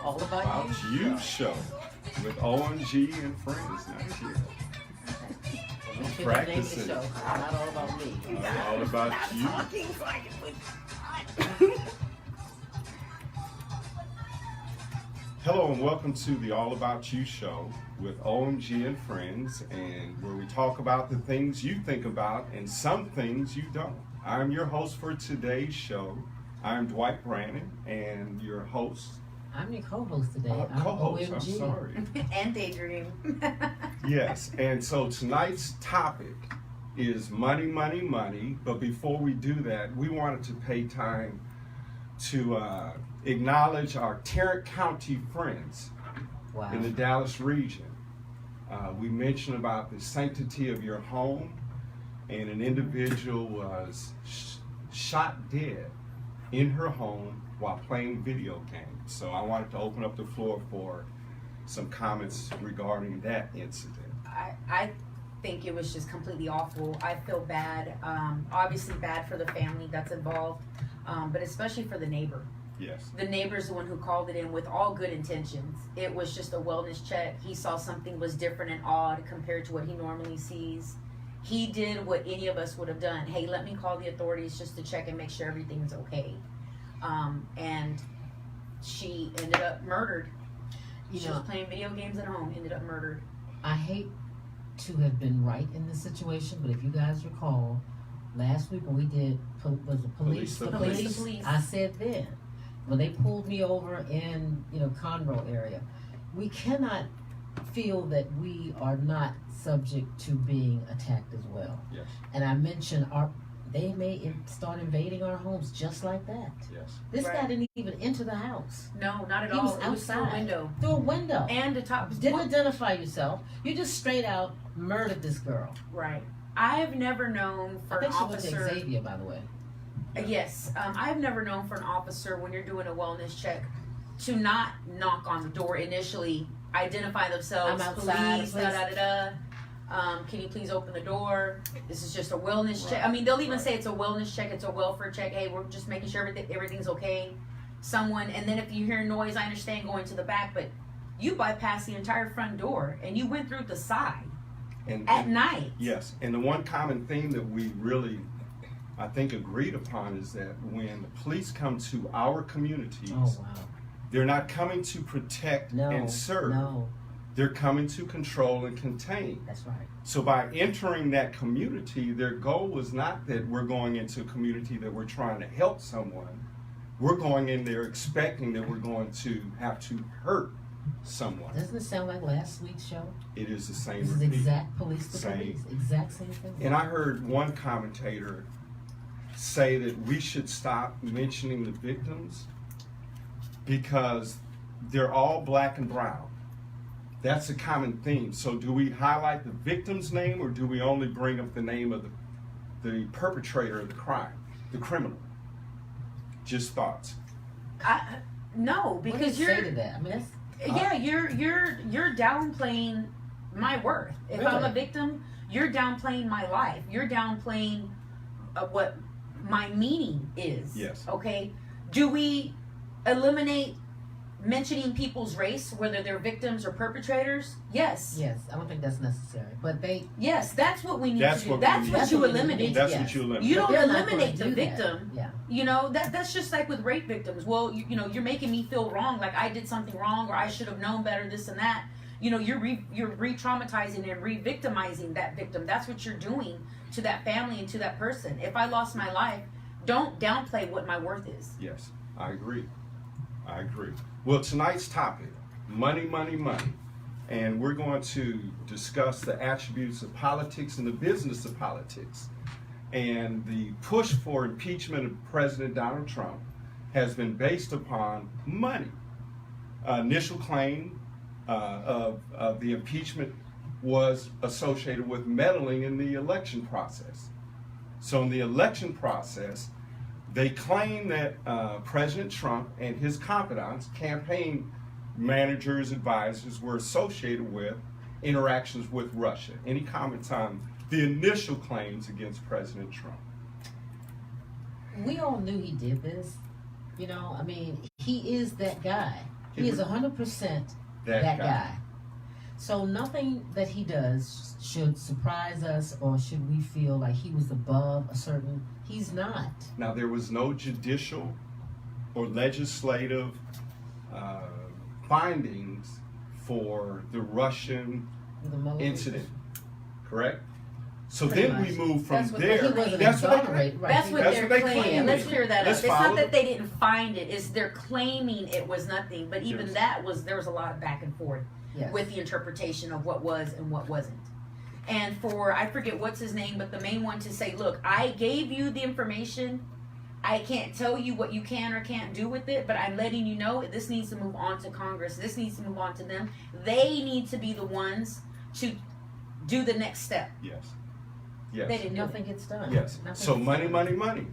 All About You show with OMG and friends next year. Practicing. Not all about me. All about you. Hello and welcome to the All About You show with OMG and friends, and where we talk about the things you think about and some things you don't. I'm your host for today's show. I'm Dwight Brannon, and your host. I'm your co-host today. Co-host, I'm sorry. And Daydream. Yes, and so tonight's topic is money, money, money. But before we do that, we wanted to pay time to acknowledge our Tarrant County friends in the Dallas region. We mentioned about the sanctity of your home, and an individual was shot dead in her home while playing video games. So I wanted to open up the floor for some comments regarding that incident. I think it was just completely awful. I feel bad, obviously bad for the family that's involved, but especially for the neighbor. Yes. The neighbor's the one who called it in with all good intentions. It was just a wellness check. He saw something was different and odd compared to what he normally sees. He did what any of us would have done. Hey, let me call the authorities just to check and make sure everything's okay. And she ended up murdered. She was playing video games at home, ended up murdered. I hate to have been right in this situation, but if you guys recall, last week when we did, was it police? I said then, when they pulled me over in, Conroe area, we cannot feel that we are not subject to being attacked as well. Yes. And I mentioned they may start invading our homes just like that. Yes. This guy didn't even enter the house. No, not at all. He was outside. Through a window. Through a window. And the top. Didn't identify yourself. You just straight out murdered this girl. Right. I've never known for an officer. She went to Xavier, by the way. Yes. I've never known for an officer, when you're doing a wellness check, to not knock on the door initially, identify themselves. I'm outside. Police, da-da-da-da. Can you please open the door? This is just a wellness check. I mean, they'll even say it's a wellness check. It's a welfare check. Hey, we're just making sure everything's okay. And then if you hear noise, I understand going to the back, but you bypassed the entire front door and you went through the side at night. Yes, and the one common theme that we really, I think, agreed upon is that when the police come to our communities, they're not coming to protect and serve. No. They're coming to control and contain. That's right. So by entering that community, their goal was not that we're going into a community that we're trying to help someone. We're going in there expecting that we're going to have to hurt someone. Doesn't it sound like last week's show? It is the same. This is exact police to police. Exact same thing. And I heard one commentator say that we should stop mentioning the victims because they're all black and brown. That's a common theme. So do we highlight the victim's name, or do we only bring up the name of the perpetrator of the crime, the criminal? Just thoughts. No, because you're. Say to that? I mean, that's, you're downplaying my worth. If really? I'm a victim, you're downplaying my life. You're downplaying what my meaning is. Yes. Okay. Do we eliminate mentioning people's race, whether they're victims or perpetrators? Yes. Yes, I don't think that's necessary. But yes, that's what we need to do. That's what you eliminate. That's what you eliminate. You don't eliminate the victim. Yeah. That's just like with rape victims. Well, you're making me feel wrong, like I did something wrong, or I should have known better, this and that. You're re-traumatizing and re-victimizing that victim. That's what you're doing to that family and to that person. If I lost my life, don't downplay what my worth is. Yes, I agree. Well, tonight's topic, money, money, money. And we're going to discuss the attributes of politics and the business of politics. And the push for impeachment of President Donald Trump has been based upon money. Initial claim of the impeachment was associated with meddling in the election process. So in the election process, they claim that President Trump and his confidants, campaign managers, advisors, were associated with interactions with Russia. Any comments on the initial claims against President Trump? We all knew he did this. I mean, He is that guy. He is 100% that guy. So nothing that he does should surprise us or should we feel like he was above a certain. He's not. Now, there was no judicial or legislative findings for the Russian incident, correct? So Pretty then much. we move from That's what, there. He wasn't That's what exonerated, right. That's what That's they're what they claiming. claim. Let's clear that Let's up. It's follow not that it. they didn't find it. It's they're claiming it was nothing. But even Yes. that was there was a lot of back and forth Yes. with the interpretation of what was and what wasn't. And for I forget what's his name, but the main one to say, look, I gave you the information. I can't tell you what you can or can't do with it, but I'm letting you know this needs to move on to Congress. This needs to move on to them. They need to be the ones to do the next step. Yes. They Yes. didn't do it. Yes. Nothing gets So money, done. money, money.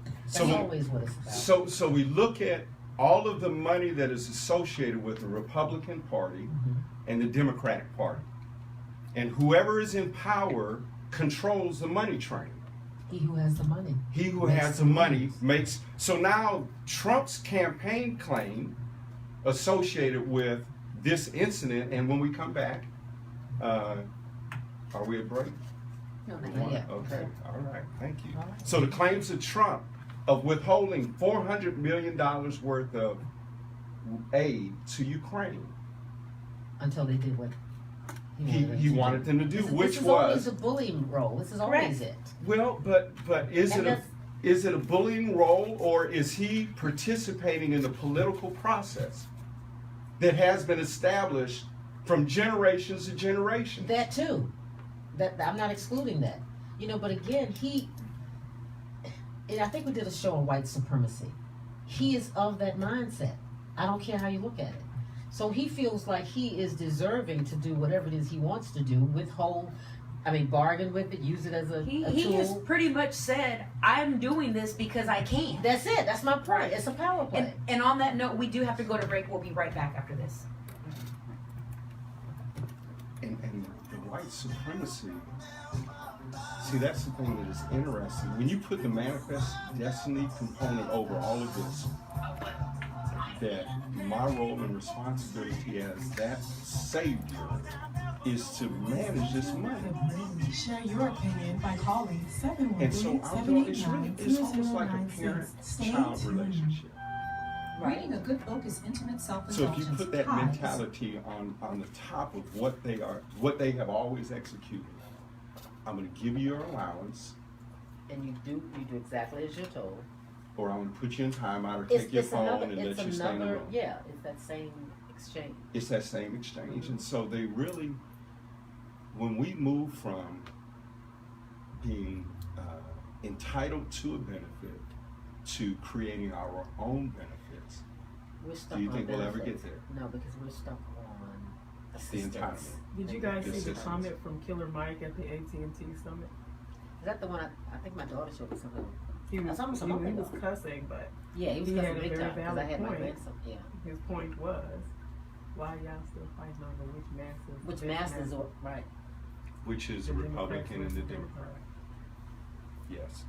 That's So always what it's about. So we look at all of the money that is associated with the Republican Party and the Democratic Party. And whoever is in power controls the money train. He who has the money. He who Makes has the the money moves. makes. So now Trump's campaign claim associated with this incident, and when we come back, are we at break? No, not Not yet. yet. Okay, all right, thank you. All right. So the claims of Trump of withholding $400 million worth of aid to Ukraine, Until they did what he wanted them to do, which this is always was a bullying role. This is always it. well, but is And it a bullying role, or is he participating in the political process that has been established from generations to generations? That too. That I'm not excluding that. But again, and I think we did a show on white supremacy. He is of that mindset. I don't care how you look at it. So he feels like he is deserving to do whatever it is he wants to do, bargain with it, use it as a He tool. has pretty much said, I'm doing this because I can. That's it. That's my point. It's a power play. And on that note, we do have to go to break. We'll be right back after this. And the white supremacy, see, that's the thing that is interesting. When you put the manifest destiny component over all of this, that my role and responsibility as that savior is to manage this money. Share your opinion by calling And so it's almost like a 713-789-2096. parent-child relationship. Reading a good book is intimate So if self-indulgence. you put that Hi, mentality on the top of what they have always executed, I'm going to give you your allowance, And you do exactly as you're told. or I'm going to put you in timeout, or take your phone and let you stay in the room. Yeah, it's that same exchange. It's that same exchange. And so they really, when we move from being entitled to a benefit to creating our own benefits, We're stuck do you on think we'll ever benefits. get there? No, because we're stuck on The assistance. entitlement. Did you guys see the Assistance. comment from Killer Mike at the AT&T summit? Is that the one I think my daughter showed me something. He was, That's almost a he month was ago. cussing, but Yeah, he was He cussing had a big very time because I valid had my point. grandson. Yeah. his point was, why y'all still fighting over which masters? Which masters are right. Which is the Republican and the Democrat. Yes.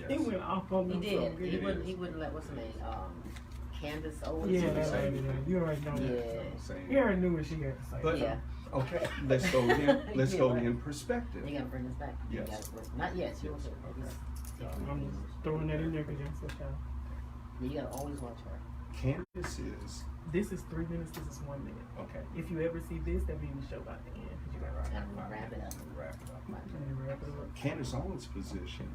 He went off on He them did. so good. He wouldn't let what's her name? Candace Owens. Yeah, She that was lady saying- there. You already know Yeah. that. You already knew what she had to say. But Yeah. okay, let's go in. Let's Yeah, go right. in perspective. You gotta bring us back. You Yes. gotta- not yet. She was I'm just throwing that in there because y'all said y'all. You gotta always watch her. Candace is This is 3 minutes, this is 1 minute. okay. If you ever see this, that means the show about to end. 'Cause you gotta And I'm gonna wrap it up. Wrap it up. wrap it up. Candace Owens' position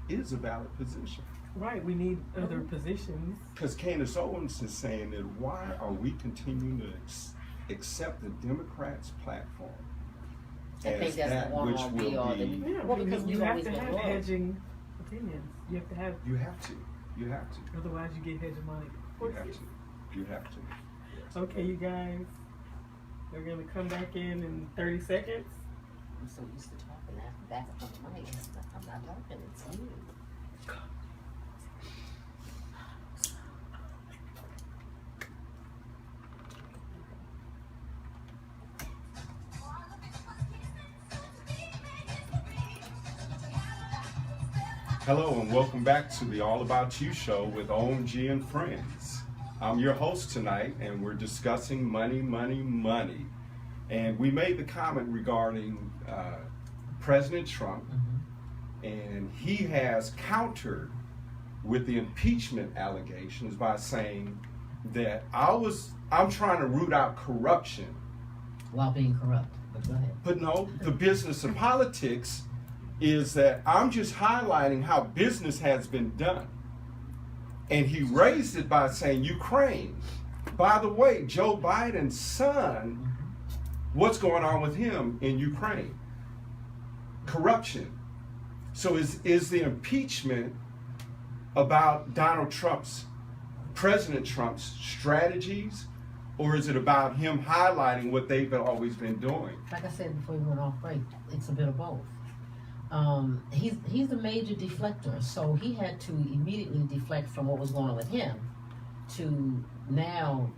is a valid position. Right, we need other positions. Because Candace Owens is saying that why are we continuing to accept the Democrats' platform I think as that's that the one which on will all be? Yeah, Well, because you we've have always to been have loyal. hedging opinions. You have to have, You have to. You have to. otherwise you get hegemonic. You have to. You have to. Yes. Okay, you guys, we're gonna come back in 30 seconds. I'm so used to talking back on the mic. I'm not talking. It's you. Hello and welcome back to the All About You show with OMG and Friends. I'm your host tonight, and we're discussing money, money, money. And we made the comment regarding President Trump, and he has countered with the impeachment allegations by saying that I'm trying to root out corruption. While being corrupt. But go ahead. But no, the business of politics is that I'm just highlighting how business has been done. And he raised it by saying Ukraine. By the way, Joe Biden's son, what's going on with him in Ukraine? Corruption. So is the impeachment about President Trump's strategies, or is it about him highlighting what they've always been doing? Like I said before we went off break, it's a bit of both. He's a major deflector, so he had to immediately deflect from what was going on with him to now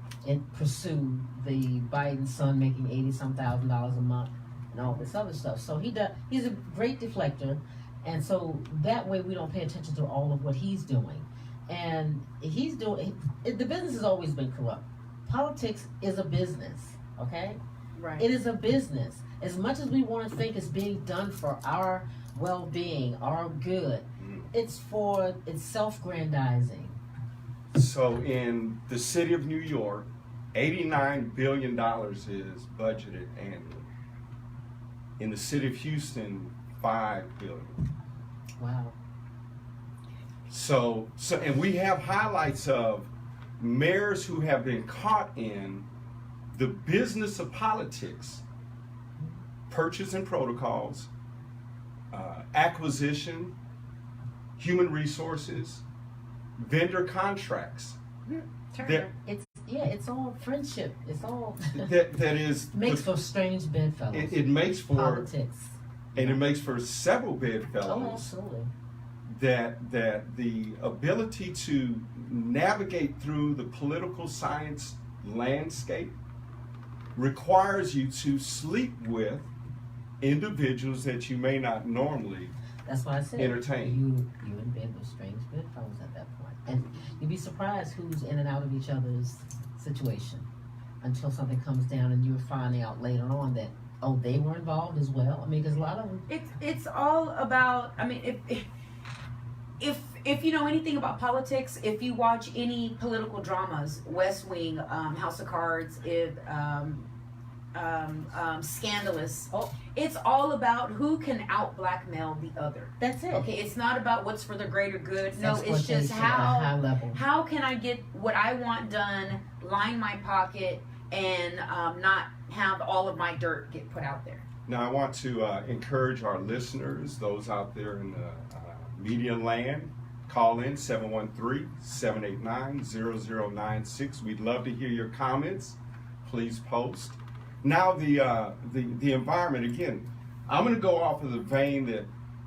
pursue the Biden son making $80-some thousand a month and all this other stuff. So he's a great deflector, and so that way we don't pay attention to all of what he's doing. And the business has always been corrupt. Politics is a business, okay? Right. It is a business. As much as we want to think it's being done for our well-being, our good, it's self-grandizing. So in the city of New York, $89 billion is budgeted annually. In the city of Houston, $5 billion. Wow. So and we have highlights of mayors who have been caught in the business of politics, purchase and protocols, acquisition, human resources, vendor contracts. It's all friendship. It's all that is makes for strange bedfellows. It makes for politics, and it makes for several bedfellows. Oh, absolutely. That the ability to navigate through the political science landscape requires you to sleep with individuals that you may not normally That's why I said entertain. You in bed with strange bedfellows at that point, and you'd be surprised who's in and out of each other's situation until something comes down and you're finding out later on that they were involved as well. I mean, because a lot of them. It's all about. I mean, if you know anything about politics, if you watch any political dramas, West Wing, House of Cards, Scandalous, it's all about who can out blackmail the other. That's it. Okay, it's not about what's for the greater good. No, it's just Exploitation at a high level. how can I get what I want done, line my pocket, and not have all of my dirt get put out there. Now, I want to encourage our listeners, those out there in the media land, call in 713-789-0096. We'd love to hear your comments. Please post. Now, the environment, again, I'm going to go off of the vein that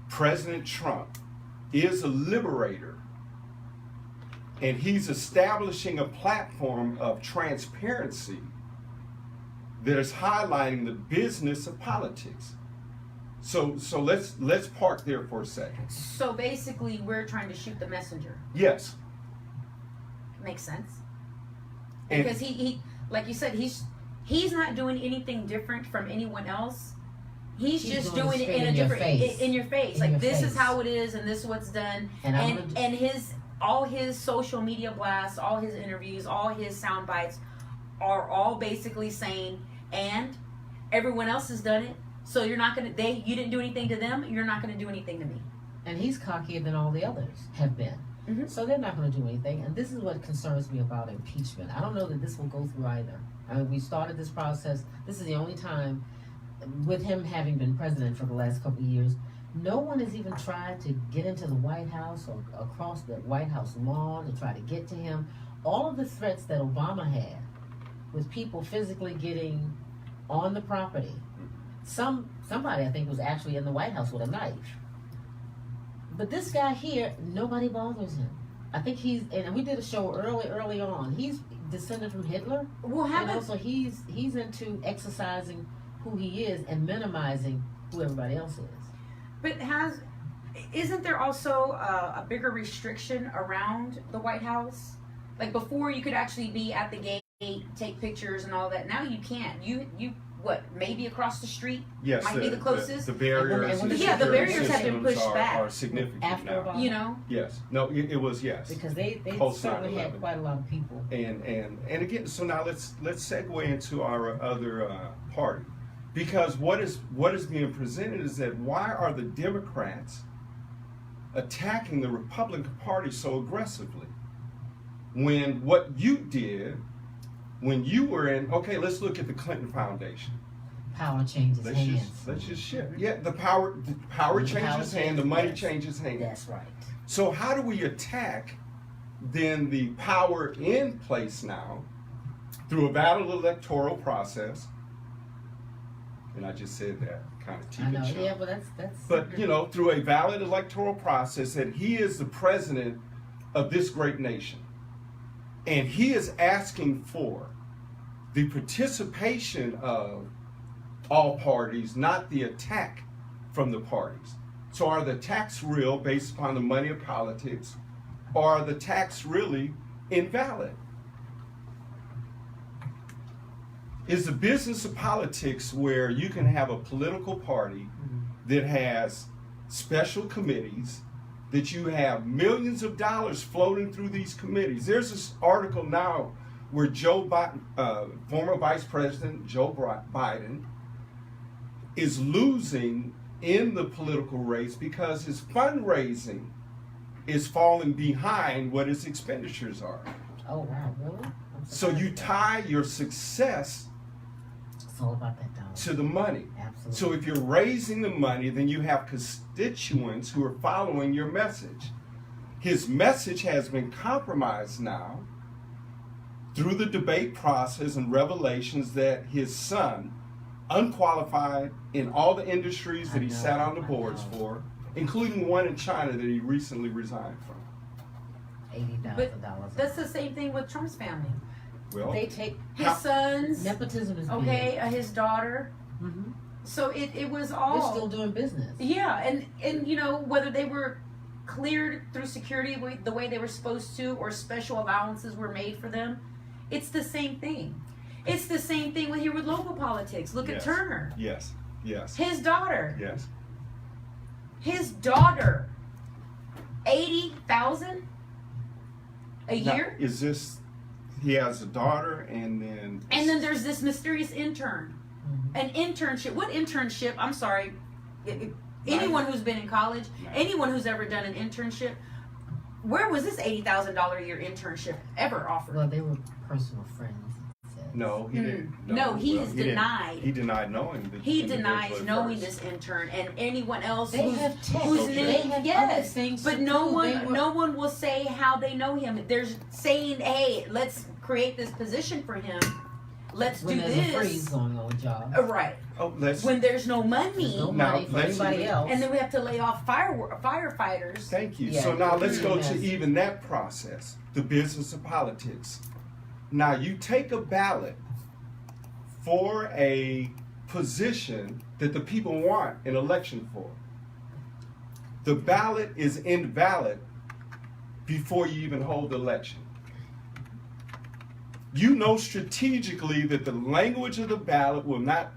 President Trump is a liberator, and he's establishing a platform of transparency that is highlighting the business of politics. So let's park there for a second. So basically, we're trying to shoot the messenger. Yes. Makes sense. And Because he like you said, he's not doing anything different from anyone else. He's just doing it in a different in your face. In like your this face. is how it is, and this is what's done. And all his social media blasts, all his interviews, all his sound bites are all basically saying, and everyone else has done it. So you didn't do anything to them, you're not gonna do anything to me. And he's cockier than all the others have been. Mm-hmm. So they're not going to do anything. And this is what concerns me about impeachment. I don't know that this will go through either. I mean, we started this process. This is the only time, with him having been president for the last couple of years, no one has even tried to get into the White House or across the White House lawn to try to get to him. All of the threats that Obama had with people physically getting on the property. Somebody, I think, was actually in the White House with a knife. But this guy here, nobody bothers him. I think and we did a show early on. He's descended from Hitler. Well, so he's into exercising who he is and minimizing who everybody else is. But isn't there also a bigger restriction around the White House? Like before, you could actually be at the gate, take pictures and all that. Now you can't. You what? Maybe across the street Yes, might be the closest. The barriers, And when- and yeah, the security barriers have been systems pushed back. are significant After now. about- You know. Yes, no, it was yes. Because they Post certainly 9/11. had quite a lot of people. And again, so now let's segue into our other party, because what is being presented is that why are the Democrats attacking the Republican Party so aggressively when what you did when you were in? Okay, let's look at the Clinton Foundation. Power changes Let's hands. just shift. Yeah, the power changes hand, the money yes. changes hand. That's right. So how do we attack then the power in place now through a valid electoral process? And I just said that kind of I know. teeth. Yeah, but that's. But you know, through a valid electoral process, that he is the president of this great nation, and he is asking for the participation of all parties, not the attack from the parties. So are the attacks real based upon the money of politics, or are the attacks really invalid? Is the business of politics where you can have a political party that has special committees, that you have millions of dollars floating through these committees? There's this article now where former Vice President Joe Biden is losing in the political race because his fundraising is falling behind what his expenditures are. Oh wow, really? So you tie your success It's all about that dollar. to the money. Absolutely. So if you're raising the money, then you have constituents who are following your message. His message has been compromised now through the debate process and revelations that his son, unqualified in all the industries that he sat on the boards for, including one in China that he recently resigned from. $80,000. That's the same thing with Trump's family. Well, They take His sons, nepotism is okay, his daughter. big. Mm-hmm. So it was They're all. still doing business. Yeah, and you know, whether they were cleared through security the way they were supposed to, or special allowances were made for them, it's the same thing. It's the same thing with local politics. Look at Yes. Turner. yes, His daughter. yes. His daughter. 80,000 a Now, year? is this, he has a daughter and then There's this mysterious intern. Mhm. An internship. What internship? I'm sorry. Anyone who's been in college, Right. anyone who's ever done an internship, where was this $80,000 a year internship ever offered? Well, they were personal friends. it says. No, he didn't. No, he well, has didn't. denied. He denied knowing the He individual denies at knowing first. this intern, and anyone else They who's, have text. whose Okay. name, They have other yes, things but to no prove. one, They were- no one will say how they know him. They're saying, "Hey, let's create this position for him. Let's when do there's a freeze this." going on with jobs. Right. Oh, let's. When there's no There's money, no Now, money for let's anybody even- else. and then we have to lay off firefighters. Thank you. Yeah, So now let's go yes. to even that process, the business of politics. Now you take a ballot for a position that the people want an election for. The ballot is invalid before you even hold the election. You know strategically that the language of the ballot will not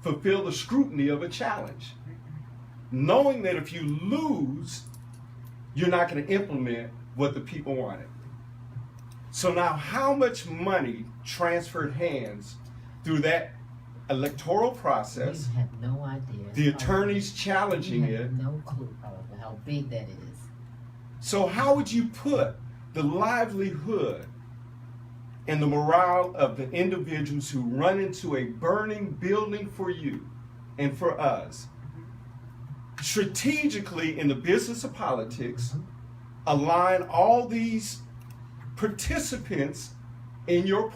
fulfill the scrutiny of a challenge. Knowing that if you lose, you're not going to implement what the people wanted. So now how much money transferred hands through that electoral process, You have no idea. the attorneys challenging You it. have no clue probably how big that is. So how would you put the livelihood and the morale of the individuals who run into a burning building for you and for us strategically in the business of politics, align all these participants in your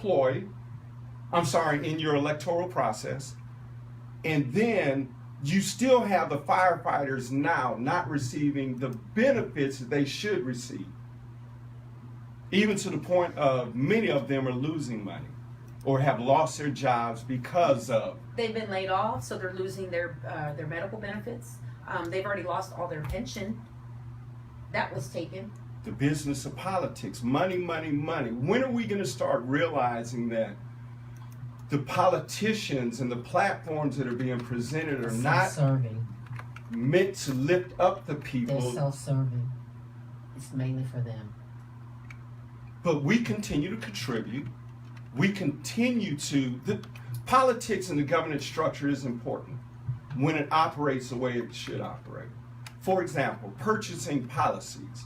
in your electoral process, and then you still have the firefighters now not receiving the benefits that they should receive, even to the point of many of them are losing money or have lost their jobs because of. They've been laid off, so they're losing their medical benefits. They've already lost all their pension. That was taken. the business of politics. Money, money, money. When are we going to start realizing that the politicians and the platforms that are being presented are not Self-serving. meant to lift up the They're people, self-serving. It's mainly for them. but we continue to contribute. We continue to, the politics and the governance structure is important when it operates the way it should operate. For example, purchasing policies,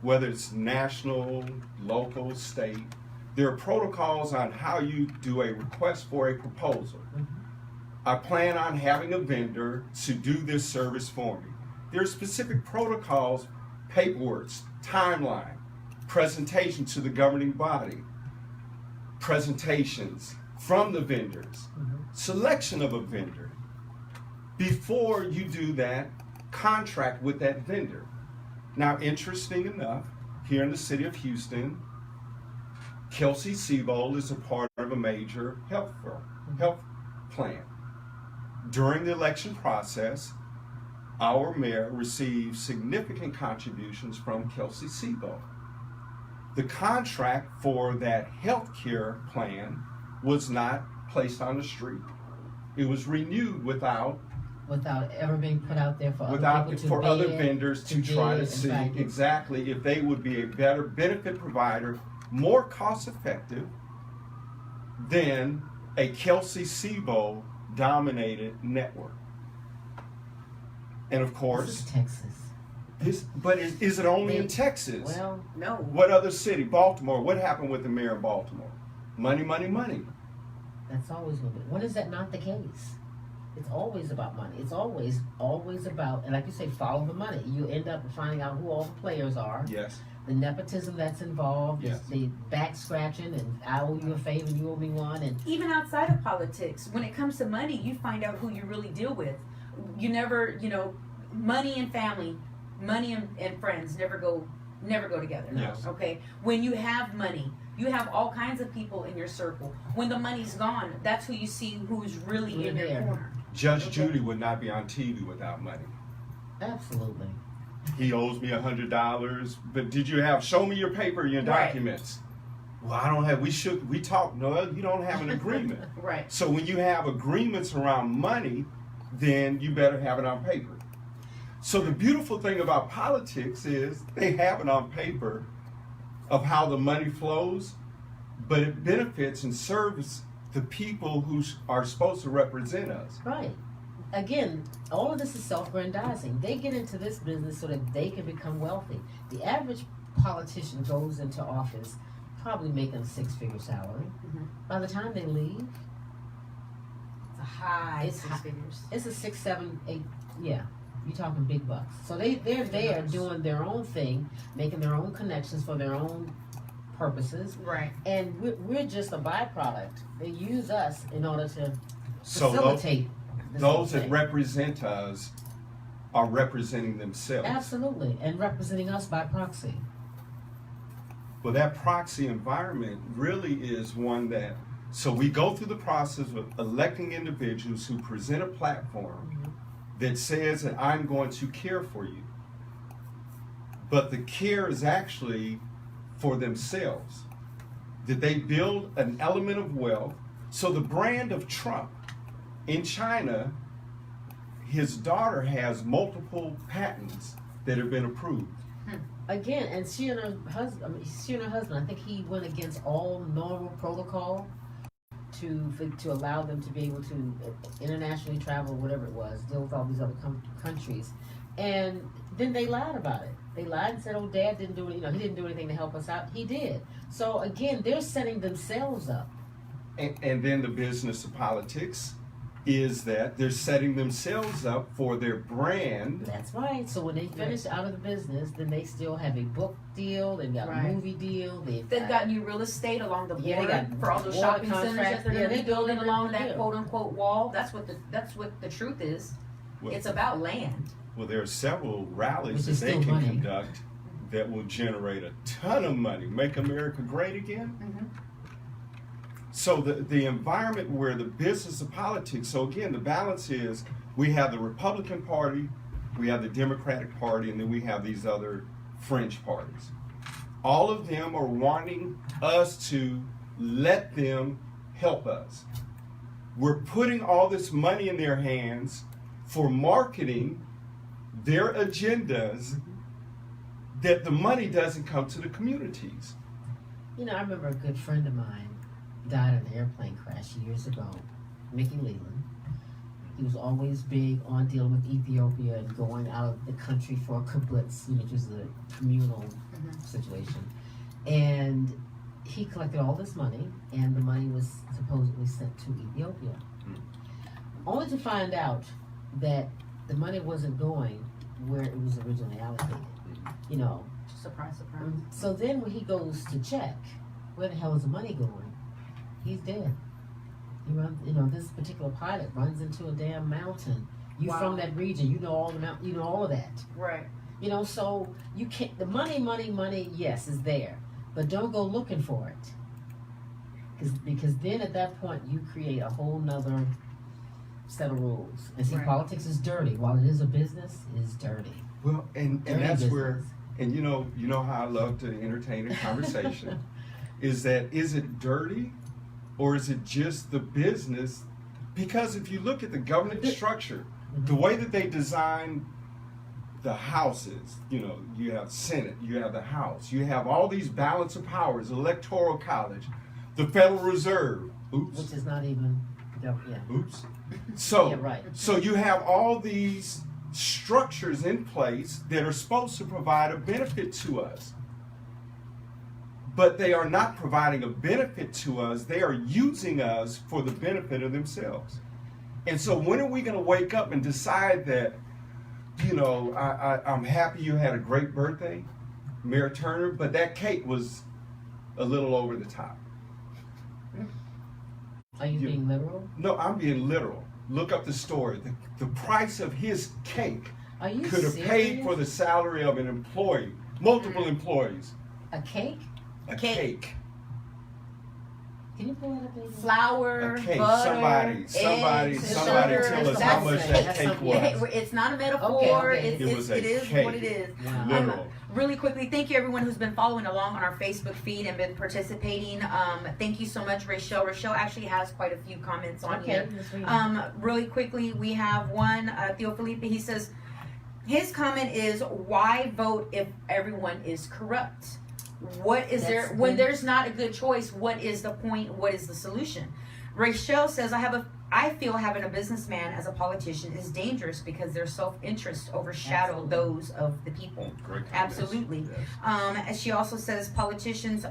whether it's national, local, state, there are protocols on how you do a request for a proposal. I plan on having a vendor to do this service for me. There are specific protocols, paperwork, timeline, presentation to the governing body, presentations from the vendors, selection of a vendor. Before you do that, contract with that vendor. Now, interesting enough, here in the city of Houston, Kelsey Sebold is a part of a major health plan. During the election process, our mayor received significant contributions from Kelsey Sebold. The contract for that health care plan was not placed on the street. It was renewed without ever being put out there for other vendors to try to bid, see in fact. exactly if they would be a better benefit provider, more cost effective than a Kelsey Sebold dominated network. And of This course, is Texas. is it only in Texas? Well, No. What other city? Baltimore. What happened with the mayor of Baltimore? Money, money, money. that's always going to be. When is that not the case? It's always about money. It's always about, and like you say, follow the money. You end up finding out who all the players are, Yes. the nepotism that's involved, Yes. the back scratching, and I owe you a favor, you owe me one, and Even outside of politics, when it comes to money, you find out who you really deal with. You never, money and family, money and friends never go together. Yes. Okay. When you have money, you have all kinds of people in your circle. When the money's gone, that's who you see who's really in your There. corner. Judge Okay. Judy would not be on TV without money. absolutely. He owes me $100, but did you show me your paper, your Right. documents? Well, I don't have, we talked, no, you don't have an agreement. Right. So when you have agreements around money, then you better have it on paper. So the beautiful thing about politics is they have it on paper of how the money flows, but it benefits and serves the people who are supposed to represent us. Right. Again, all of this is self-grandizing. They get into this business so that they can become wealthy. The average politician goes into office probably making a six-figure salary. Mhm. By the time they leave, It's a high It's six high. figures. it's a 6, 7, 8. Yeah, you're talking big bucks. So they're there doing their own thing, making their own connections for their own purposes, Right. and we're just a byproduct. They use us in order to So facilitate this whole those that thing. represent us are representing themselves. Absolutely, and representing us by proxy. Well, that proxy environment really is one that, so we go through the process of electing individuals who present a platform that says that I'm going to care for you. But the care is actually for themselves. That they build an element of wealth. So the brand of Trump in China, his daughter has multiple patents that have been approved. Again, and she and her husband, I think he went against all normal protocol to allow them to be able to internationally travel, whatever it was, deal with all these other countries. And then they lied about it. They lied and said, "Oh, Dad didn't do it. He didn't do anything to help us out." He did. So again, they're setting themselves up. And then the business of politics is that they're setting themselves up for their brand. That's right. So when they finish out of the business, then they still have a book deal. They've got a Right. movie deal. They've got new real estate along the border Yeah, they got for all those water shopping centers contracts. that they're Yeah, going to they be building building along it that here. quote unquote wall. That's what the truth is. Well, It's about land. well, there are several rallies Which that is they still can money. conduct that will generate a ton of money. Make America great again. Mhm. So the environment where the business of politics, so again, the balance is we have the Republican Party, we have the Democratic Party, and then we have these other fringe parties. All of them are wanting us to let them help us. We're putting all this money in their hands for marketing their agendas that the money doesn't come to the communities. You know, I remember a good friend of mine died in an airplane crash years ago, Mickey Leland. He was always big on dealing with Ethiopia and going out of the country for a kibbutz, which is a communal situation. And he collected all this money, and the money was supposedly sent to Ethiopia. Only to find out that the money wasn't going where it was originally allocated. You know. Surprise, surprise. So then when he goes to check, where the hell is the money going? He's dead. He runs, you know, this particular pilot runs into a damn mountain. You from that region, you know all the you know all of that. Right. You know, so you can't. The money, yes, is there, but don't go looking for it. Because then at that point you create a whole nother set of rules. And see, politics is dirty. While it is a business, it is dirty. Well, and Dirty that's business. where, and you know how I love to entertain a conversation. Is it dirty, or is it just the business? Because if you look at the government structure, the way that they design the houses, you know, you have Senate, you have the House, you have all these balance of powers, Electoral College, the Federal Reserve. Oops. Which is not even, yeah. Oops. So, Yeah, right. so you have all these structures in place that are supposed to provide a benefit to us. But they are not providing a benefit to us. They are using us for the benefit of themselves. And so when are we going to wake up and decide that, you know, I'm happy you had a great birthday, Mayor Turner, but that cake was a little over the top. Are you being literal? No, I'm being literal. Look up the story. The price of his cake Are you could have serious? paid for the salary of an employee, multiple employees. A cake? A Cake. cake. Can you pull that up, baby? Flour, A cake. butter, somebody eggs, tell us how sugar. much that That's cake something. was. It's not a metaphor. Okay. It's, It was a it is cake. what it is. Wow. Literal. Really quickly, thank you everyone who's been following along on our Facebook feed and been participating. Thank you so much, Rachel. Rachel actually has quite a few comments on here. Let's read it. Really quickly, we have one, Theo Felipe. He says, his comment is, why vote if everyone is corrupt? What is there, That's when good. there's not a good choice, what is the point? What is the solution? Rachel says, I feel having a businessman as a politician is dangerous because their self-interests overshadow Absolutely. those of the people. Great comments. Absolutely. Yes. As she also says, politicians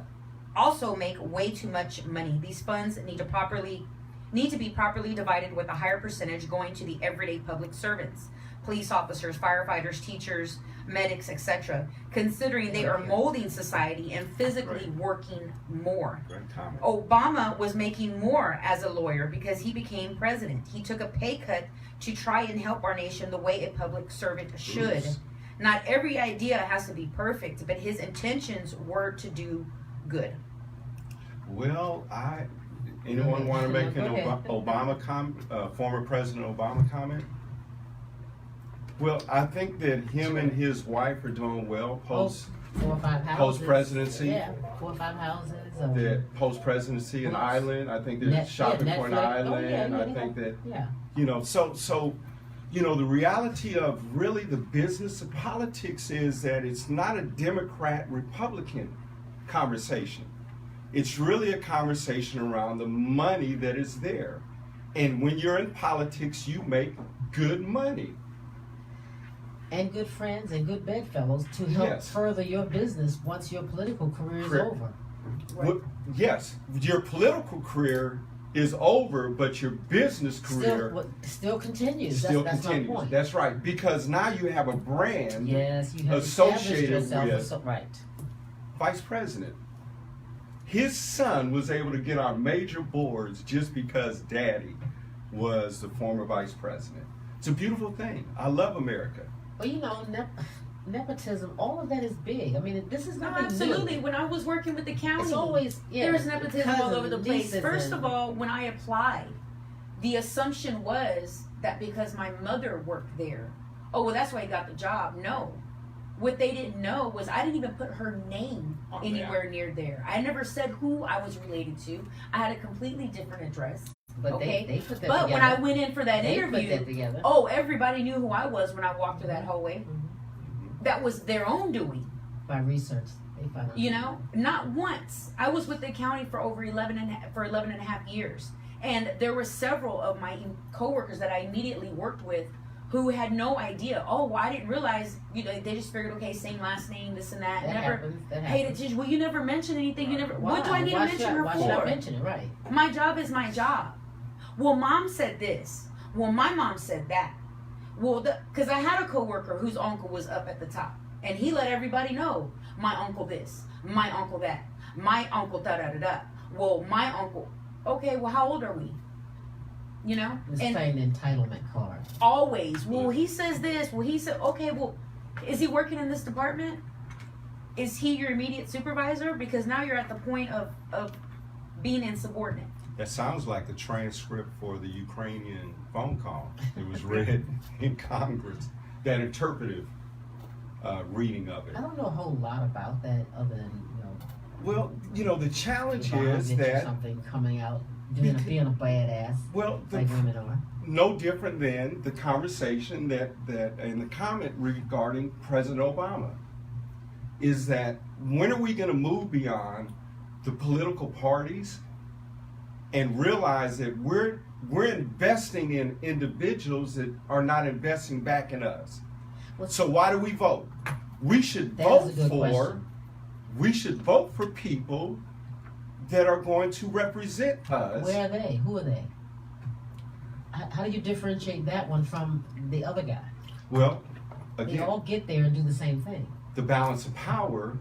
also make way too much money. These funds need to be properly divided with a higher percentage going to the everyday public servants, police officers, firefighters, teachers, medics, etc., considering they are molding society and physically working more. Great comment. Obama was making more as a lawyer because he became president. He took a pay cut to try and help our nation the way a public servant should. Oops. Not every idea has to be perfect, but his intentions were to do good. Well, anyone want to make an Okay. former President Obama comment? Well, I think that him and his wife are doing well post 4 or 5 houses. post-presidency. Yeah, 4 or 5 houses. that post-presidency an island. I think there's shopping for an Netflix. island. I think that so the reality of really the business of politics is that it's not a Democrat-Republican conversation. It's really a conversation around the money that is there. And when you're in politics, you make good money. And good friends and good bedfellows to help Yes. further your business once your political career is Correct. over. Yes, your political career is over, but your business career Still continues. still that's continues. my point. That's right, because now you have a brand Yes, you have associated established yourself with right. vice president. His son was able to get on major boards just because daddy was the former vice president. It's a beautiful thing. I love America. Well, nepotism, all of that is big. I mean, this is No, nothing absolutely. new. When I was working with the county, It's always, there's nepotism all over the place. nieces First and- of all, when I applied, the assumption was that because my mother worked there, oh, well, that's why I got the job. No. What they didn't know was I didn't even put her name anywhere near there. I never said who I was related to. I had a completely different address. But Okay. they put that But together. when I went in for that they interview, put that together. oh, everybody knew who I was when I walked through that hallway. Mhm. That was their own doing. By research, they found out. You know, not once. I was with the county for over 11 and a half years. And there were several of my coworkers that I immediately worked with who had no idea. Oh, well, I didn't realize, you know, they just figured, okay, same last name, this and that. That Never happens. That paid happens. attention. Well, you never mentioned anything. You never. Why? What do I need Why to mention her why for? should I mention it? Right. My job is my job. Well, mom said this. Well, my mom said that. Well, because I had a coworker whose uncle was up at the top, and he let everybody know, my uncle this, my uncle that, my uncle da da da da. Well, my uncle. Okay, well, how old are we? You know, It's and playing the entitlement card. always. Well, he says this. Well, he said. Okay, well, is he working in this department? Is he your immediate supervisor? Because now you're at the point of being insubordinate. That sounds like the transcript for the Ukrainian phone call. It was read in Congress. That interpretive reading of it. I don't know a whole lot about that other than, Well, you know, the challenge if I is get you that, something coming out, being a badass, well, like women are. no different than the conversation that and the comment regarding President Obama is that when are we going to move beyond the political parties and realize that we're investing in individuals that are not investing back in us. So why do we vote? We should That is a good question. We should vote for people that are going to represent us. Where are they? Who are they? How do you differentiate that one from the other guy? Well, They again, all get there and do the same thing. the balance of power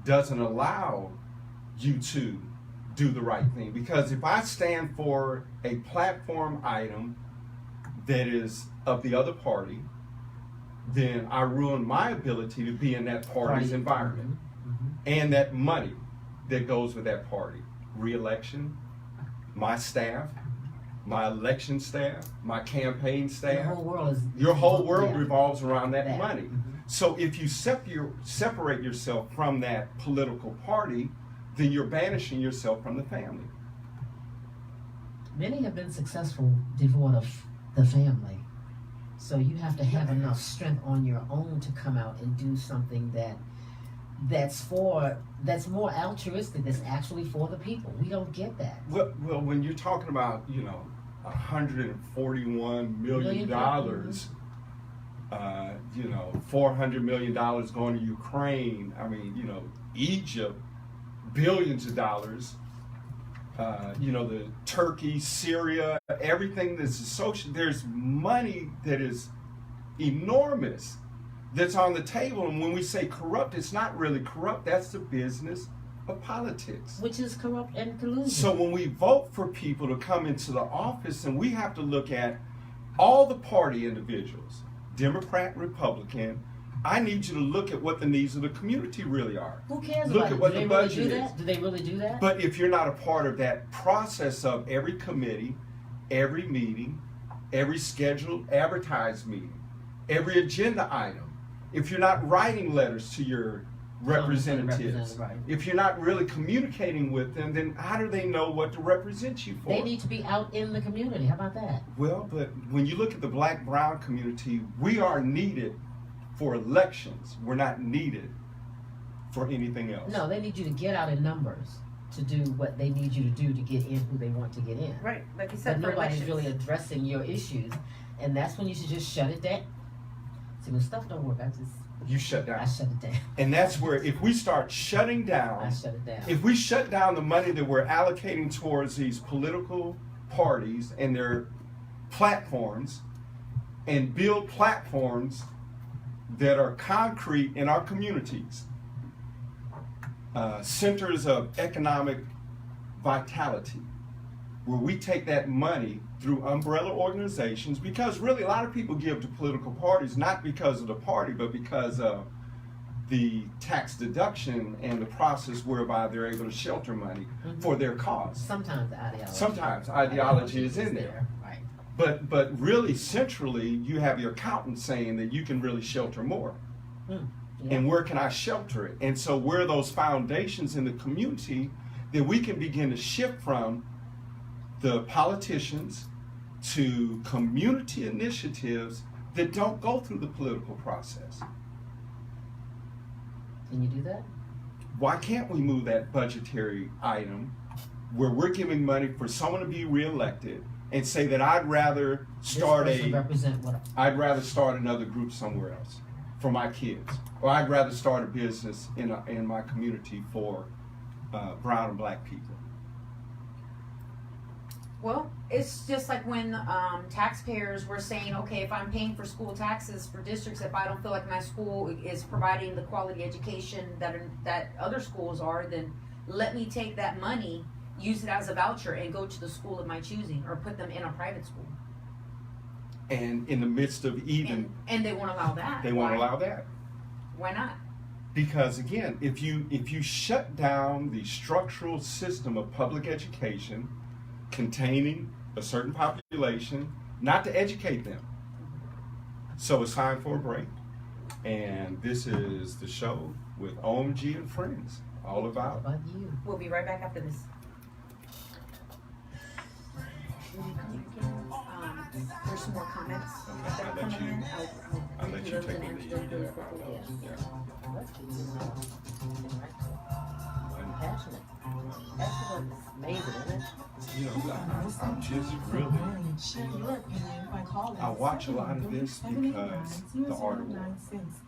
doesn't allow you to do the right thing. Because if I stand for a platform item that is of the other party, then I ruin my ability to be in that party's environment and that money that goes with that party. Re-election, my staff, my election staff, my campaign staff. Your whole world Your whole world revolves around that That. money. So if you separate yourself from that political party, then you're banishing yourself from the family. Many have been successful devoid of the family. So you have to have enough strength on your own to come out and do something that's more altruistic, that's actually for the people. We don't get that. Well, when you're talking about, $141 million, $400 million going to Ukraine, Egypt, billions of dollars, the Turkey, Syria, everything that's associated, there's money that is enormous that's on the table. And when we say corrupt, it's not really corrupt. That's the business of politics. Which is corrupt and collusion. So when we vote for people to come into the office, and we have to look at all the party individuals, Democrat, Republican, I need you to look at what the needs of the community really are. Who cares Look about at it? what Do the they really budget do is. that? Do they really do that? But if you're not a part of that process of every committee, every meeting, every scheduled advertised meeting, every agenda item, if you're not writing letters to your representatives, right. if you're not really communicating with them, then how do they know what to represent you for? They need to be out in the community. How about that? Well, but when you look at the black-brown community, we are needed for elections. We're not needed for anything else. No, they need you to get out in numbers to do what they need you to do to get in who they want to get in. Right, like you But said, for nobody's elections. really addressing your issues, and that's when you should just shut it down. See, when stuff don't work, You shut I down. shut it down. And that's where, if we start shutting I down, shut it down. if we shut down the money that we're allocating towards these political parties and their platforms, and build platforms that are concrete in our communities, centers of economic vitality, where we take that money through umbrella organizations, because really a lot of people give to political parties not because of the party, but because of the tax deduction and the process whereby they're able to shelter money for their cause. Sometimes the ideology. Sometimes ideology is in there. Right. But really centrally, you have your accountant saying that you can really shelter more. And where can I shelter it? And so where are those foundations in the community that we can begin to shift from the politicians to community initiatives that don't go through the political process? Can you do that? Why can't we move that budgetary item where we're giving money for someone to be reelected and say that I'd rather start This person represent what? I'd rather start another group somewhere else for my kids, or I'd rather start a business in my community for brown and black people. Well, it's just like when taxpayers were saying, okay, if I'm paying for school taxes for districts, if I don't feel like my school is providing the quality education that other schools are, then let me take that money, use it as a voucher, and go to the school of my choosing, or put them in a private school. And in the midst of even, and they won't allow that. they won't allow that. Why not? Because again, if you shut down the structural system of public education containing a certain population, not to educate them. So it's time for a break. And this is the show with OMG and Friends, all about. How about you? We'll be right back after this. There's some more comments that are coming in. I'll let you take the lead. Passionate. That's what is amazing, isn't it? You know, I'm just really, Share your opinion by calling. I watch a lot of this because the art of war.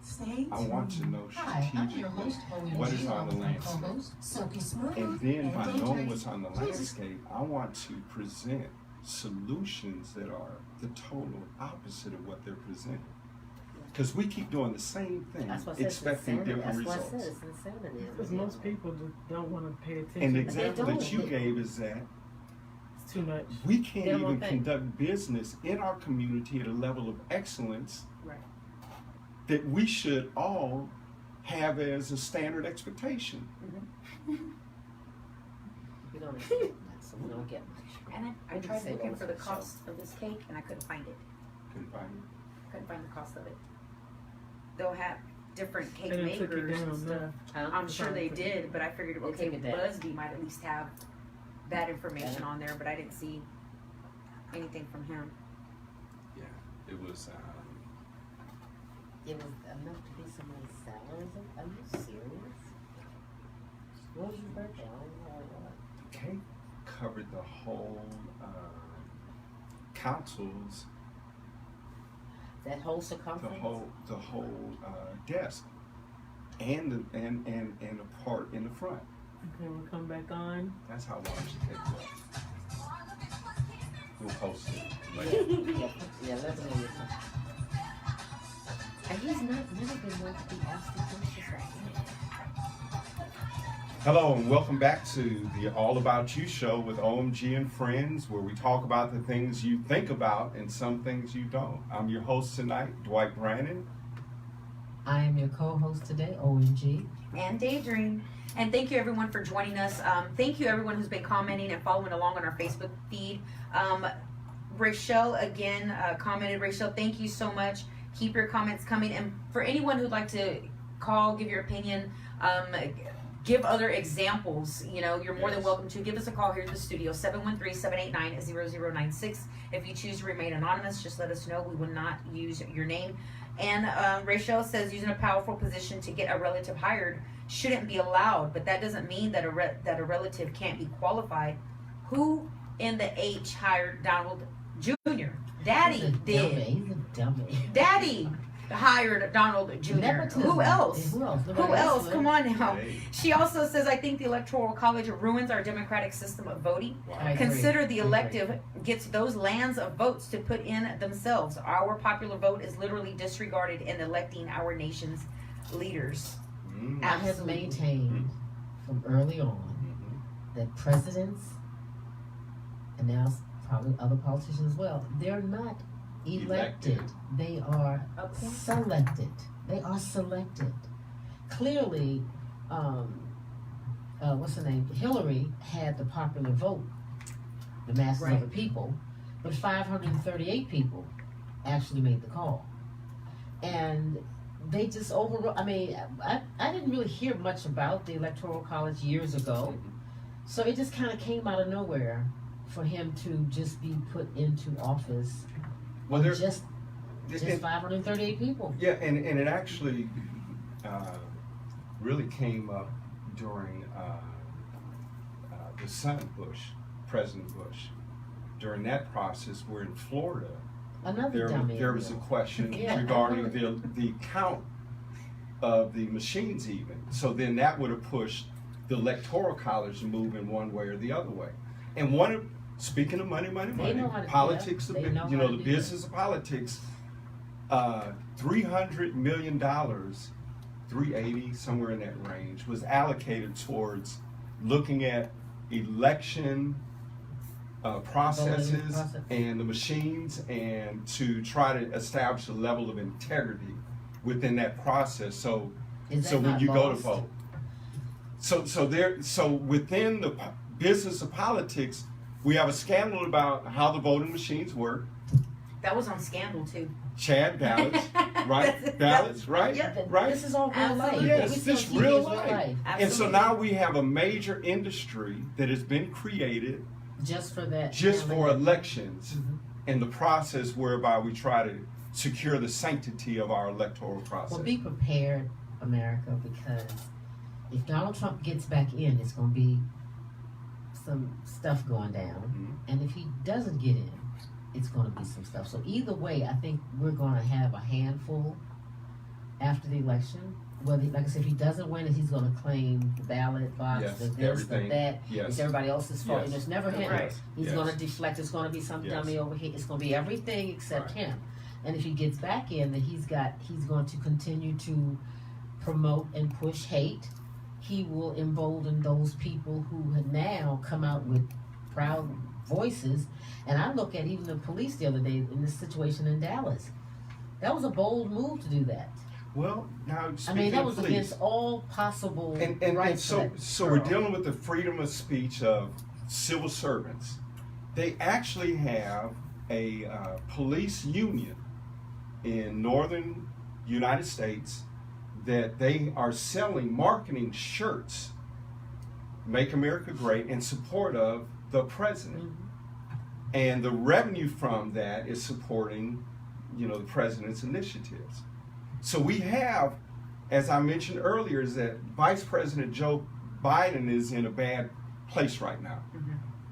Stay I want to know Hi, I'm your strategically host, Owen what is G. on the My landscape. co-host, Silky Smooth. And then by and knowing DJ. what's on the Please. landscape, I want to present solutions that are the total opposite of what they're presenting. Because we keep doing the same thing, That's why I said it's expecting insanity. different That's why I said results. it's insanity. Because most people just don't want to pay attention. And the to that. example that you gave is that It's too much. we They can't don't even think. conduct business in our community at a level of excellence Right. that we should all have as a standard expectation. We don't accept that, so we don't get much. And I tried looking for the cost of this cake, and I couldn't find it. Couldn't find it. Couldn't find the cost of it. They'll have different cake And it took it makers and down. stuff. No. I'm sure they did, but I figured, They okay, took it down. Busby might at least have that information on there, but I didn't see anything from him. Yeah, it was. It was enough to be somebody's salary. Are you serious? What was your birthday? I don't know what. The cake covered the whole council's, That whole the circumference? whole desk, and a part in the front. Okay, we'll come back on. That's how large the cake was. We'll post it later. Yeah, let's know your time. And he's never been one to be asked to finish right now. Hello and welcome back to the All About You show with OMG and Friends, where we talk about the things you think about and some things you don't. I'm your host tonight, Dwight Brannon. I am your co-host today, OMG. And Daydream. And thank you everyone for joining us. Thank you everyone who's been commenting and following along on our Facebook feed. Rachel again commented. Rachel, thank you so much. Keep your comments coming. And for anyone who'd like to call, give your opinion, give other examples, you know, you're more than welcome to. Give us a call here in the studio, 713-789-0096. If you choose to remain anonymous, just let us know. We will not use your name. And Rachel says using a powerful position to get a relative hired shouldn't be allowed, but that doesn't mean that a relative can't be qualified. Who in the H hired Donald Jr.? Daddy did. He's a dummy. Daddy hired Donald Jr. Nepotism. Who else? Who else? Who else? Come on now. Hey. She also says, I think the Electoral College ruins our democratic system of voting. I agree. Consider the I agree. elective gets those lands of votes to put in themselves. Our popular vote is literally disregarded in electing our nation's leaders. Mm. I have maintained from early on that presidents, and now probably other politicians as well, they're not elected. They are Appointed. selected. They are selected. Clearly, what's her name? Hillary had the popular vote, the masses of the people, but 538 people actually made the call. And they just I mean, I didn't really hear much about the Electoral College years ago, so it just kind of came out of nowhere for him to just be put into office. Well, there just 538 people. Yeah, and it actually really came up during the son Bush, President Bush. During that process, we're in Florida. Another dummy. There was a question Yeah, regarding the count of the machines even. So then that would have pushed the Electoral College to move in one way or the other way. And speaking of money, know how to- politics, yeah, they know you how know, to the do business of politics, $300 million, 380, somewhere in that range, was allocated towards looking at election processes and the machines, and to try to establish a level of integrity within that process. So when you go to vote, so within the business of politics, we have a scandal about how the voting machines work. That was on Scandal too. Chad ballots, right? Ballots, right? Yeah, right. This is all real life. Absolutely. Yes, We this see on TV, real it's life. And so Absolutely. now we have a major industry that has been created Just for that. just for elections, Mhm. and the process whereby we try to secure the sanctity of our electoral process. Well, be prepared, America, because if Donald Trump gets back in, it's going to be some stuff going down. Mhm. And if he doesn't get in, it's going to be some stuff. So either way, I think we're going to have a handful after the election. Whether, like I said, if he doesn't win, he's going to claim the ballot box, Yes, the this, everything. the that. Yes. It's everybody else's fault. Yes. And it's never him. Right. He's Yes. going to deflect. It's going to be some Yes. dummy over here. It's going to be everything except Right. him. And if he gets back in, then he's going to continue to promote and push hate. He will embolden those people who have now come out with proud voices. And I look at even the police the other day in this situation in Dallas. That was a bold move to do that. Well, now I speaking mean, that of was police, against all possible and rights. so for that we're girl. dealing with the freedom of speech of civil servants. They actually have a police union in northern United States that they are selling marketing shirts, "Make America Great," in support of the president. Mhm. And the revenue from that is supporting, the president's initiatives. So we have, as I mentioned earlier, is that Vice President Joe Biden is in a bad place right now.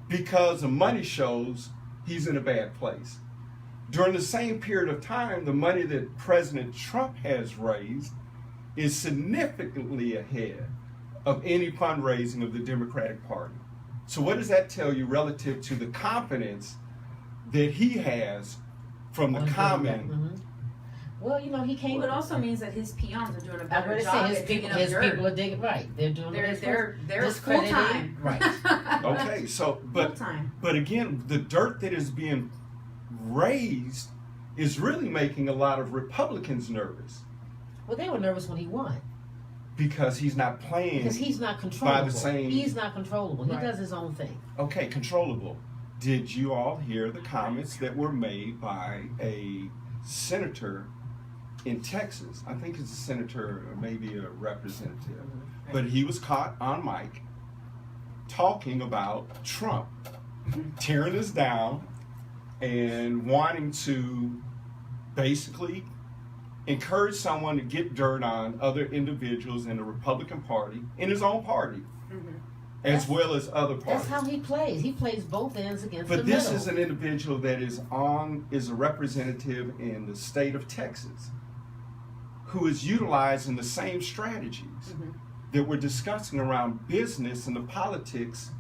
Because the money shows he's in a bad place. During the same period of time, the money that President Trump has raised is significantly ahead of any fundraising of the Democratic Party. So what does that tell you relative to the confidence that he has from the common? Mhm. Well, he came. Well, it also means that his peons are doing a I better would job say at digging up his dirt. people are digging right. They're doing. They're discrediting- full time. Right. Okay, so Full time. but again, the dirt that is being raised is really making a lot of Republicans nervous Well, they were nervous when he won because he's not playing. because he's not controllable. same- He's not controllable. Right. He does his own thing. Okay, controllable. Did you all hear the comments that were made by a senator in Texas? I think it's a senator or maybe a representative. But he was caught on mic talking about Trump tearing us down and wanting to basically encourage someone to get dirt on other individuals in the Republican Party, in his own party, as well as other parties. That's how he plays. He plays both ends against the But middle. this is an individual that is a representative in the state of Texas who is utilizing the same strategies that we're discussing around business and the politics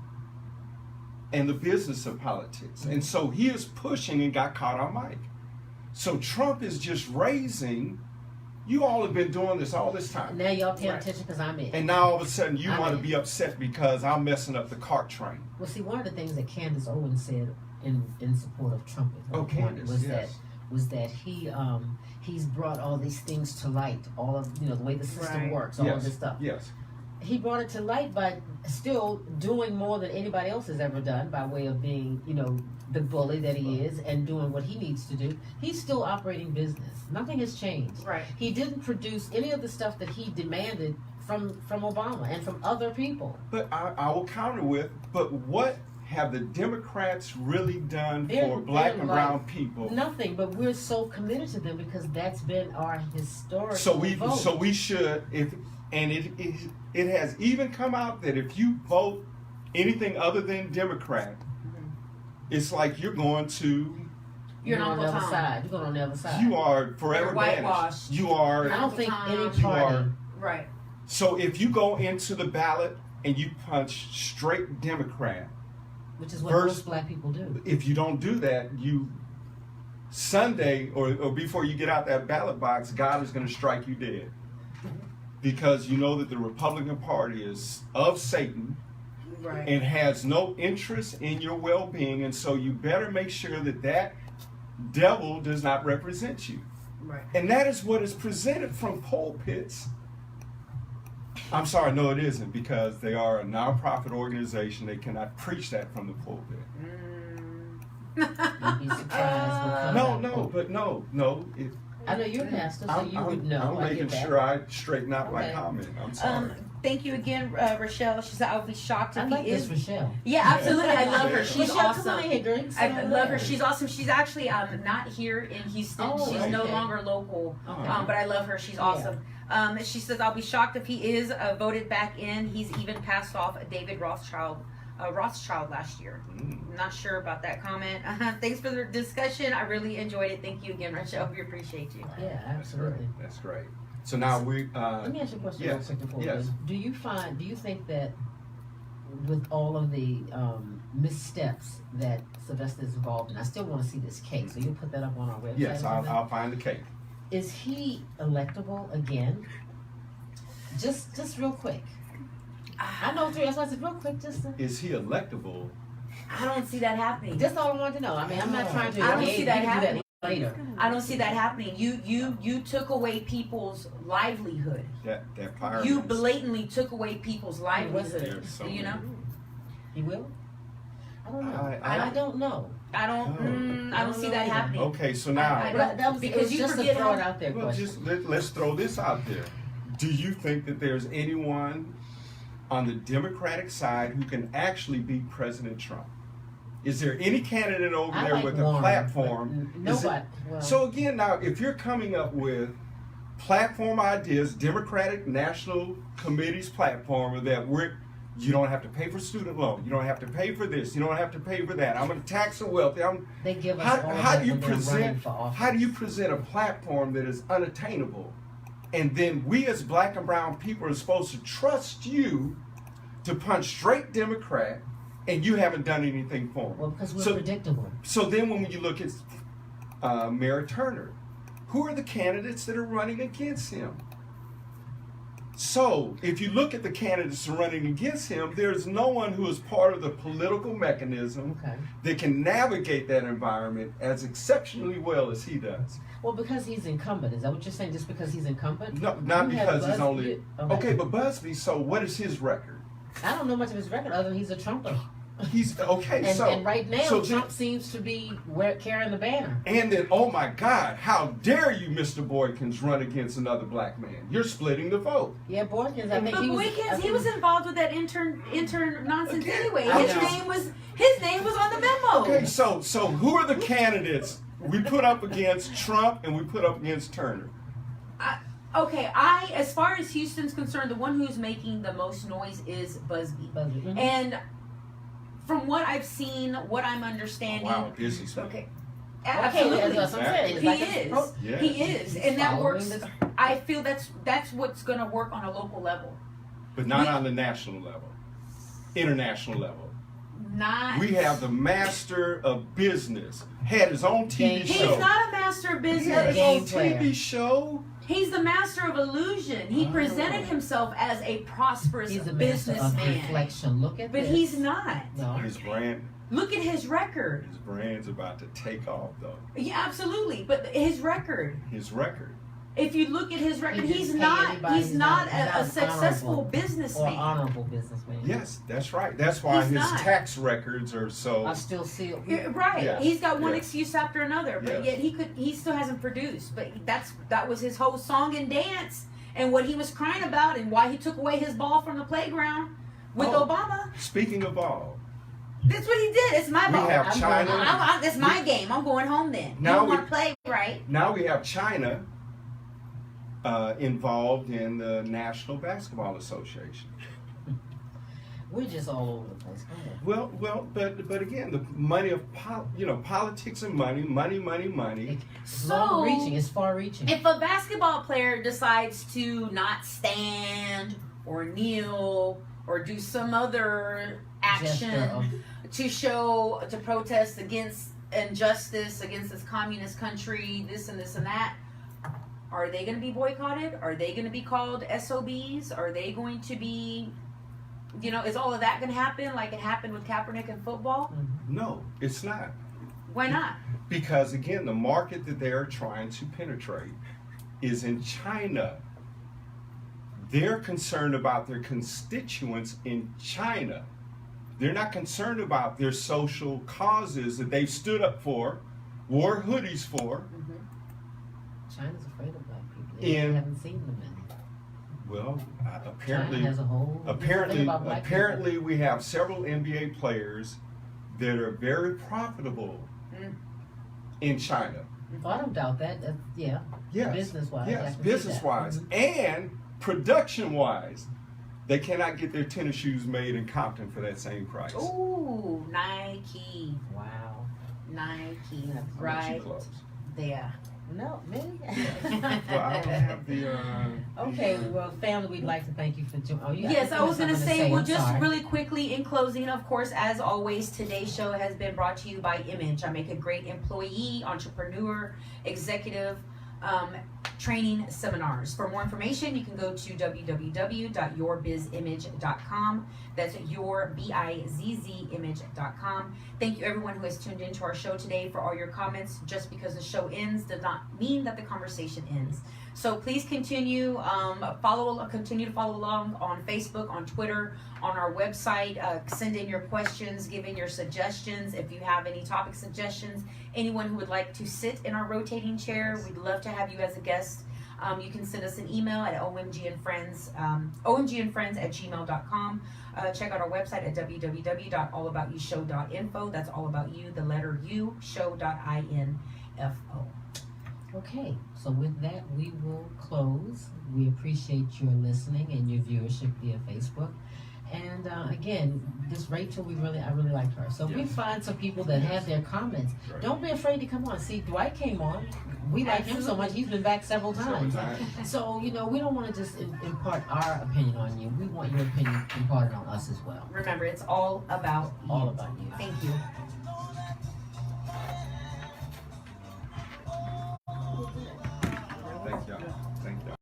and the business of politics. And so he is pushing and got caught on mic. So Trump is just raising, you all have been doing this all this time. Now y'all pay Right. attention because I'm in. And now all of a sudden you I'm want to in. be upset because I'm messing up the cart train. Well, see, one of the things that Candace Owens said in support of Trump at one point Candace, was yes. that he's brought all these things to light, all of the way the system Right. works, all yes. of this stuff. Yes. he brought it to light by still doing more than anybody else has ever done by way of being, the bully that he is and doing what he needs to do. He's still operating business. Nothing has changed. Right. He didn't produce any of the stuff that he demanded from Obama and from other people. But I will counter with, but what have the Democrats really done for black and brown people? Nothing, but we're so committed to them because that's been our historic vote. So we should, it has even come out that if you vote anything other than Democrat, it's like you're going to. You're on Uncle the other Tom. side. You're going on the other side. You are forever You're whitewashed. banished. You are. I don't think any You party. Right. So if you go into the ballot and you punch straight Democrat, Which is what First- most black people do. if you don't do that, you Sunday or before you get out that ballot box, God is going to strike you dead. Because you know that the Republican Party is of Satan Right. and has no interest in your well-being, and so you better make sure that that devil does not represent you. Right. And that is what is presented from pulpits. I'm sorry, no, it isn't, because they are a nonprofit organization. They cannot preach that from the pulpit. You'd be surprised what comes out. No. I know you're a pastor, so you would know. I'm I making get that. sure I straighten out my Okay. comment. I'm sorry. Thank you again, Rochelle. She said, I'll be shocked I if like he this is. Rochelle. Yeah, absolutely. I love her. She's Rochelle, awesome. come on here, girl. You can sit I on love there. her. She's awesome. She's actually not here in Houston. Oh, She's no okay. longer local. Okay. But I love her. She's awesome. She says, I'll be shocked if he is voted back in. He's even passed off David Rothschild last year. I'm not sure about that comment. Thanks for the discussion. I really enjoyed it. Thank you again, Rochelle. We appreciate you. Yeah, That's great. absolutely. That's great. So now we. Let me ask you a question real yes, quick before we yes. go. Do you think that with all of the missteps that Sylvester is involved in, I still want to see this case, so you'll put that up on our website? Yes, or something? I'll find the cake. Is he electable again? Just real quick. I know three. That's why I said real quick. Is he electable? I don't see that happening. That's all I wanted to know. I mean, I'm not trying to. I don't engage. see You that can do happening. later. I don't see that happening. You took away people's livelihood. That fireman. You blatantly took away people's livelihood. There's so You know? He will. I don't know. I- I don't know. I don't. I don't see that either. happening. Okay, so now. I- That was Because because you just to forget throw how- it out there. Well, Question. just let's throw this out there. Do you think that there's anyone on the Democratic side who can actually beat President Trump? Is there any candidate over I there like with Warren, a platform? but Is it- nobody. Well, So again, now if you're coming up with platform ideas, Democratic National Committee's platform that you don't have to pay for student loan, you don't have to pay for this, you don't have to pay for that. I'm going to tax the wealthy. they give us all How that do you when they're running present? for office. How do you present a platform that is unattainable, and then we as black and brown people are supposed to trust you to punch straight Democrat, and you haven't done anything for them? Well, because we're predictable. So then when you look at Mayor Turner, who are the candidates that are running against him? So if you look at the candidates running against him, there's no one who is part of the political mechanism Okay. that can navigate that environment as exceptionally well as he does. Well, because he's incumbent. Is that what you're saying? Just because he's incumbent? No, not You have because he's Busby- only okay. But Busby, so what is his record? I don't know much of his record other than he's a Trumper. He's okay. And, so and right now, so Trump seems to be carrying the banner. and then, oh my God, how dare you, Mr. Boykins, run against another black man? You're splitting the vote. Yeah, Boykins. I think But he was. Boykins, he was involved with that intern nonsense Again, anyway. I His name was on the memo. Okay, so who are the candidates we put up against Trump and we put up against Turner? Okay, as far as Houston's concerned, the one who's making the most noise is Busby. Mhm. And from what I've seen, what I'm understanding, Wow, businessman. okay, Okay, absolutely, that's what I'm saying. It's he like is. Yeah. He is, He's and that following works. the- I feel that's what's going to work on a local level, But not on the national level, international level. not. We have the master of business, had his own TV He's show. He's not a master of He had business. his own Game player. TV show. He's the master of illusion. He Oh. presented himself as a prosperous He's a master of businessman, reflection. Look at but this. he's not. No. His Look at his record. brand's about to take off though. Yeah, absolutely. But his record. His record. If you look at his record, He he's didn't pay not anybody. he's not He's not a successful honorable. Or businessman. honorable businessman. Yes, that's right. That's why He's his not. tax records are so. I still see it. Yeah, right. Yes, He's got one yes. excuse after another, but Yes. yet he still hasn't produced. But that was his whole song and dance, and what he was crying about, and why he took away his ball from the playground with Oh. Obama. Speaking of all, That's what he did. It's my we ball. have I'm China. It's my game. I'm going home then. Now you don't we- want to play, right? Now we have China involved in the National Basketball Association. We're just all over the place. Go ahead. Well, but again, the money of politics and money. It's long reaching. It's far reaching. If a basketball player decides to not stand or kneel or do some other action Gesture of- to protest against injustice, against this communist country, this and this and that, are they going to be boycotted? Are they going to be called SOBs? Are they going to be, is all of that going to happen like it happened with Kaepernick in football? No, it's not. Why not? Because again, the market that they are trying to penetrate is in China. They're concerned about their constituents in China. They're not concerned about their social causes that they've stood up for, wore hoodies for. China's afraid of black people. They haven't seen them in. Well, China apparently, has a whole different thing about black people. apparently, we have several NBA players that are very profitable in China. Oh, I don't doubt that. Yeah. Yes, Business-wise. I yes, can see that. business-wise and production-wise, they cannot get their tennis shoes made in Compton for that same price. Ooh, Nike. Wow. Nike. That's Right. Clothes. There. No, me? Well, I don't have the. Okay, well, family, we'd like to thank you for joining. Yes, I was going to say, well, just really. really quickly in closing, of course, as always, today's show has been brought to you by Image. I make a great employee, entrepreneur, executive training seminars. For more information, you can go to www.yourbizimage.com. That's yourbizimage.com. Thank you, everyone who has tuned into our show today, for all your comments. Just because the show ends does not mean that the conversation ends. So please continue to follow along on Facebook, on Twitter, on our website. Send in your questions, give in your suggestions. If you have any topic suggestions, anyone who would like to sit in our rotating chair, we'd love to have you as a guest. You can send us an email at omgandfriends@gmail.com. Check out our website at www.allaboutyoushow.info. That's all about you, the letter U, show.info. Okay, so with that, we will close. We appreciate your listening and your viewership via Facebook. And again, this Rachel, I really liked her. So we find some people that have their comments. Right. Don't be afraid to come on. See, Dwight came on. We like him so much. He's been back several times. So, we don't want to just impart our opinion on you. We want your opinion imparted on us as well. Remember, it's all about you. All about you. Thank you. Thank y'all. Thank y'all.